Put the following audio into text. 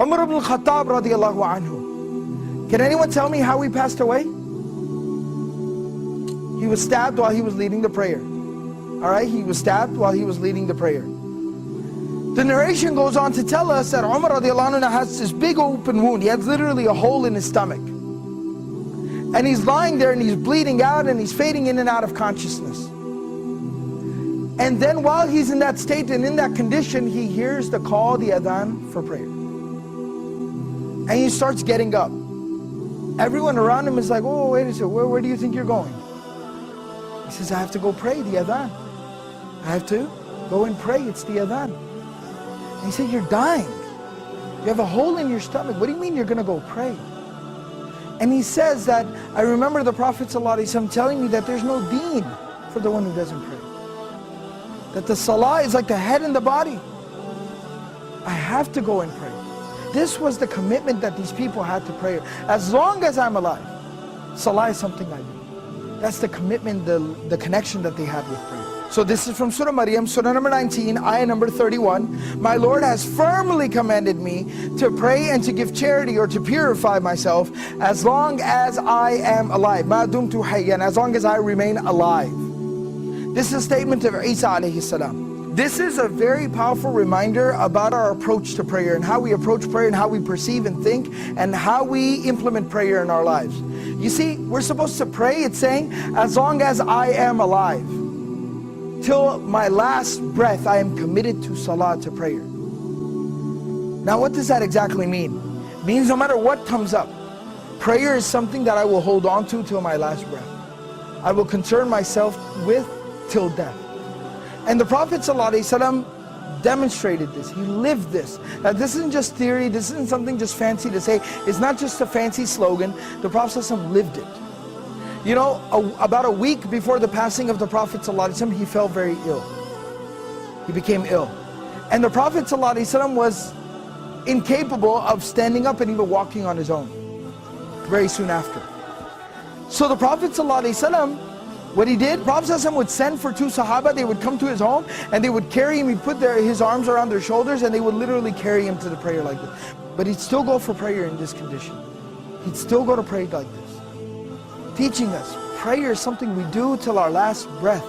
Umar ibn al-Khattab radiallahu anhu. Can anyone tell me how he passed away? He was stabbed while he was leading the prayer. Alright, he was stabbed while he was leading the prayer. The narration goes on to tell us that Umar radiallahu anhu has this big open wound. He has literally a hole in his stomach. And he's lying there and he's bleeding out and he's fading in and out of consciousness. And then while he's in that state and in that condition, he hears the call, the adhan for prayer. And he starts getting up. Everyone around him is like, oh, wait a second, where do you think you're going? He says, I have to go pray the adhan. I have to go and pray, it's the adhan. And he said, you're dying. You have a hole in your stomach. What do you mean you're going to go pray? And he says that, I remember the Prophet ﷺ telling me that there's no deen for the one who doesn't pray. That the salah is like the head and the body. I have to go and pray. This was the commitment that these people had to prayer. As long as I'm alive, salah is something I do. That's the commitment, the connection that they had with prayer. So this is from Surah Maryam, Surah number 19, ayah number 31. My Lord has firmly commanded me to pray and to give charity or to purify myself as long as I am alive. Ma dumtu hayyan, as long as I remain alive. This is a statement of Isa alayhi salam. This is a very powerful reminder about our approach to prayer and how we approach prayer and how we perceive and think and how we implement prayer in our lives. You see, we're supposed to pray, it's saying, as long as I am alive. Till my last breath, I am committed to salah, to prayer. Now what does that exactly mean? It means no matter what comes up, prayer is something that I will hold on to till my last breath. I will concern myself with till death. And the Prophet ﷺ demonstrated this. He lived this. Now this isn't just theory, this isn't something just fancy to say. It's not just a fancy slogan. The Prophet ﷺ lived it. You know, about a week before the passing of the Prophet ﷺ, he fell very ill. He became ill. And the Prophet ﷺ was incapable of standing up and even walking on his own very soon after. So the Prophet ﷺ, what he did, Prophet ﷺ would send for two Sahaba. They would come to his home and they would carry him. He'd put his arms around their shoulders and they would literally carry him to the prayer like this. But he'd still go for prayer in this condition. He'd still go to pray like this. Teaching us, prayer is something we do till our last breath.